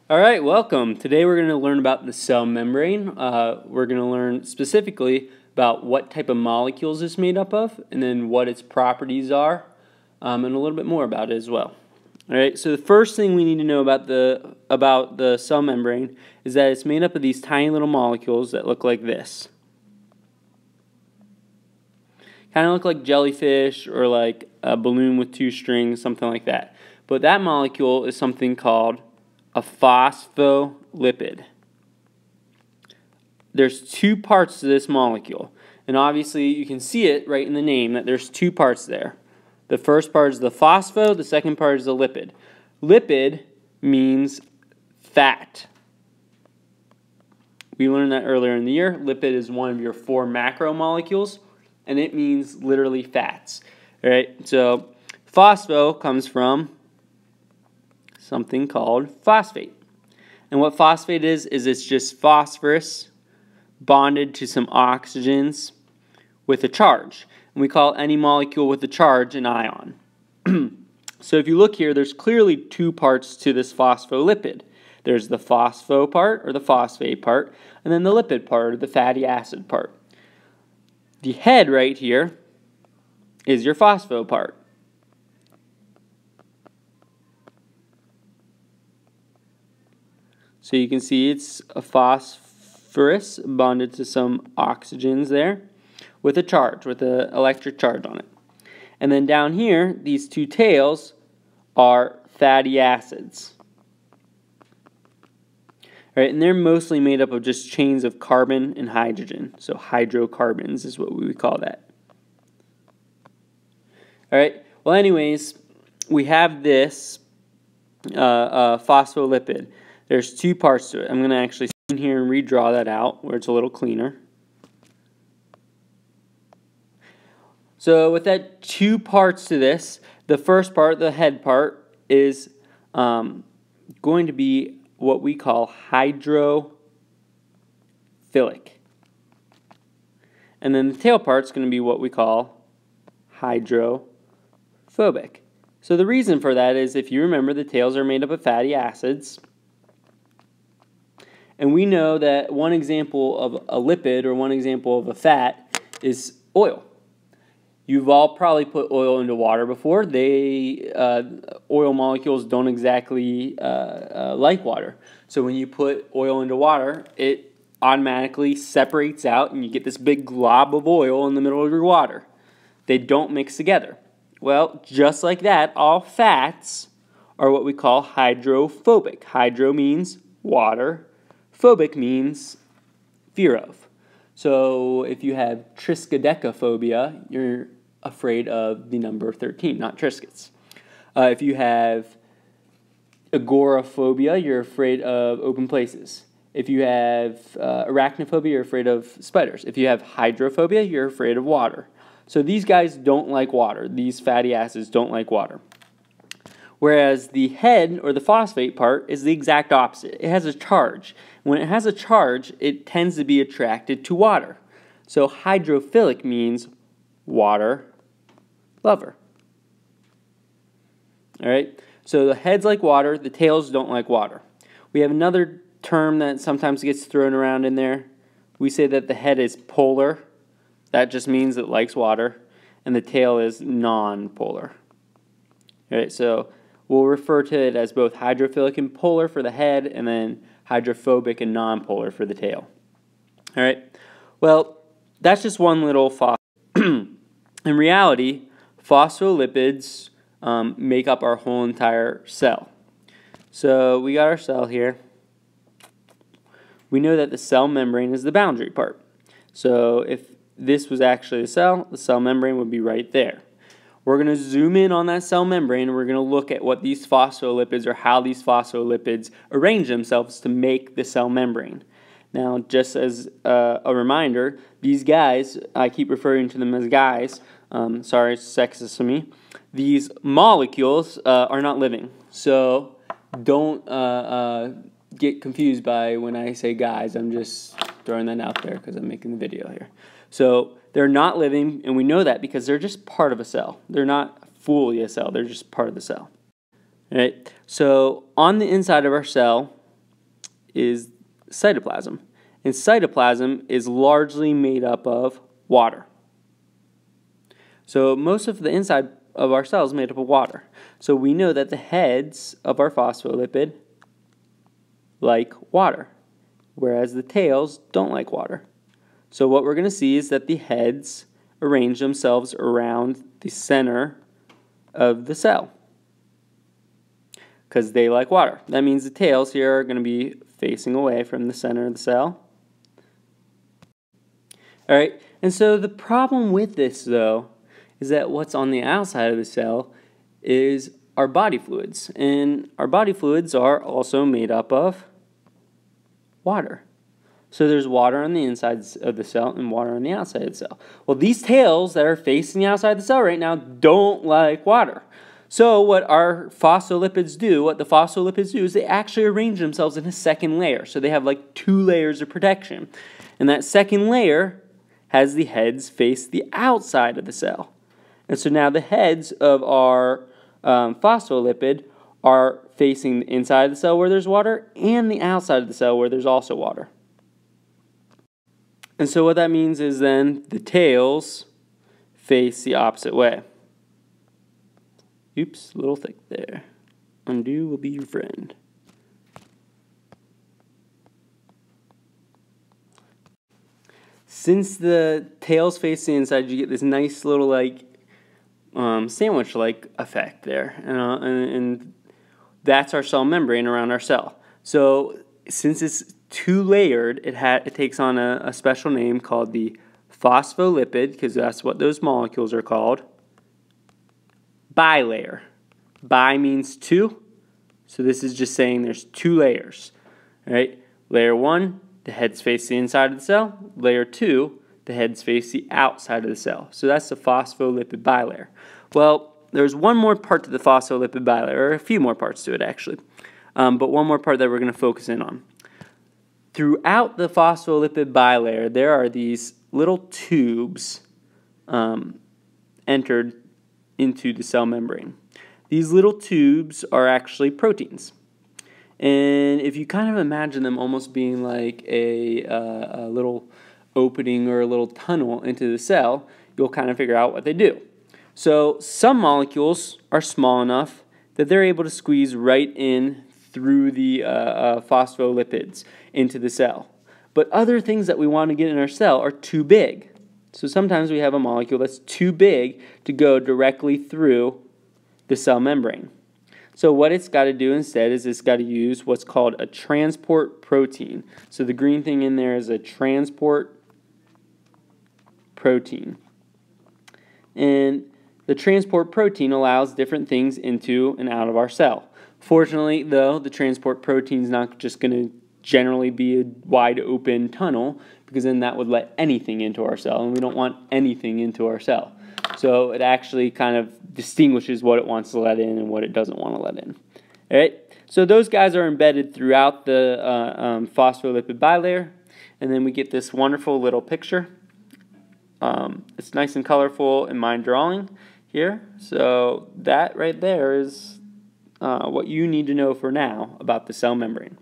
All right, welcome. Today we're going to learn about the cell membrane. We're going to learn specifically about what type of molecules it's made up of, and then what its properties are, and a little bit more about it as well. All right, so the first thing we need to know about the cell membrane is that it's made up of these tiny little molecules that look like this. Kind of look like jellyfish or like a balloon with two strings, something like that. But that molecule is something called a phospholipid. There's two parts to this molecule, and obviously you can see it right in the name that there's two parts there. The first part is the phospho, the second part is the lipid. Lipid means fat. We learned that earlier in the year. Lipid is one of your 4 macromolecules, and it means literally fats. All right, so phospho comes from something called phosphate. And what phosphate is it's just phosphorus bonded to some oxygens with a charge. And we call any molecule with a charge an ion. So if you look here, there's clearly 2 parts to this phospholipid. There's the phospho part, or the phosphate part, and then the lipid part, or the fatty acid part. The head right here is your phospho part. So you can see it's a phosphorus bonded to some oxygens there with a charge, with an electric charge on it. And then down here, these 2 tails are fatty acids. All right, and they're mostly made up of just chains of carbon and hydrogen. So hydrocarbons is what we would call that. All right, well anyways, we have this phospholipid. There's 2 parts to it. I'm going to actually sit in here and redraw that out where it's a little cleaner. So with that 2 parts to this, the first part, the head part, is going to be what we call hydrophilic. And then the tail part is going to be what we call hydrophobic. So the reason for that is, if you remember, the tails are made up of fatty acids. And we know that one example of a lipid, or one example of a fat, is oil. You've all probably put oil into water before. Oil molecules don't exactly like water. So when you put oil into water, it automatically separates out and you get this big glob of oil in the middle of your water. They don't mix together. Well, just like that, all fats are what we call hydrophobic. Hydro means water. Phobic means fear of. So if you have triskaidekaphobia, you're afraid of the number 13, not Triscuits. If you have agoraphobia, you're afraid of open places. If you have arachnophobia, you're afraid of spiders. If you have hydrophobia, you're afraid of water. So these guys don't like water. These fatty acids don't like water. Whereas the head, or the phosphate part, is the exact opposite. It has a charge. When it has a charge, it tends to be attracted to water. So hydrophilic means water lover. All right? So the head's like water, the tails don't like water. We have another term that sometimes gets thrown around in there. We say that the head is polar. That just means it likes water. And the tail is non-polar. All right, so we'll refer to it as both hydrophilic and polar for the head, and then hydrophobic and non-polar for the tail. All right, well, that's just one little In reality, phospholipids make up our whole entire cell. So we got our cell here. We know that the cell membrane is the boundary part. So if this was actually the cell membrane would be right there. We're going to zoom in on that cell membrane, and we're going to look at what these phospholipids, or how these phospholipids arrange themselves to make the cell membrane. Now, just as a reminder, these guys, I keep referring to them as guys, sorry, it's sexist of me, these molecules are not living. So don't get confused by when I say guys. I'm just throwing that out there because I'm making the video here. So they're not living, and we know that because they're just part of a cell. They're not fully a cell. They're just part of the cell. All right? So on the inside of our cell, is cytoplasm. And cytoplasm is largely made up of water. So most of the inside of our cell is made up of water. So we know that the heads of our phospholipid like water, whereas the tails don't like water. So what we're going to see is that the heads arrange themselves around the center of the cell because they like water. That means the tails here are going to be facing away from the center of the cell. Alright, and so the problem with this, though, is that what's on the outside of the cell is our body fluids. And our body fluids are also made up of water. So there's water on the inside of the cell and water on the outside of the cell. Well, these tails that are facing the outside of the cell right now don't like water. So what our phospholipids do, what the phospholipids do, is they actually arrange themselves in a second layer. So they have like 2 layers of protection. And that second layer has the heads face the outside of the cell. And so now the heads of our phospholipid are facing the inside of the cell where there's water and the outside of the cell where there's also water. And so what that means is then the tails face the opposite way. Oops, a little thick there. Undo will be your friend. Since the tails face the inside, you get this nice little like sandwich-like effect there, and that's our cell membrane around our cell. So since it's 2-layered, it takes on a special name called the phospholipid, because that's what those molecules are called. Bilayer. Bi means 2, so this is just saying there's 2 layers. All right, layer 1, the heads face the inside of the cell. Layer 2, the heads face the outside of the cell. So that's the phospholipid bilayer. Well, there's one more part to the phospholipid bilayer, or a few more parts to it actually, but one more part that we're going to focus in on. Throughout the phospholipid bilayer, there are these little tubes entered into the cell membrane. These little tubes are actually proteins. And if you kind of imagine them almost being like a little opening or a little tunnel into the cell, you'll kind of figure out what they do. So some molecules are small enough that they're able to squeeze right in through the phospholipids into the cell. But other things that we want to get in our cell are too big. So sometimes we have a molecule that's too big to go directly through the cell membrane. So what it's got to do instead is it's got to use what's called a transport protein. So the green thing in there is a transport protein. And the transport protein allows different things into and out of our cell. Fortunately, though, the transport protein is not just going to generally be a wide open tunnel, because then that would let anything into our cell, and we don't want anything into our cell. So it actually kind of distinguishes what it wants to let in and what it doesn't want to let in. All right. So those guys are embedded throughout the phospholipid bilayer, and then we get this wonderful little picture. It's nice and colorful in my drawing here. So that right there is what you need to know for now about the cell membrane.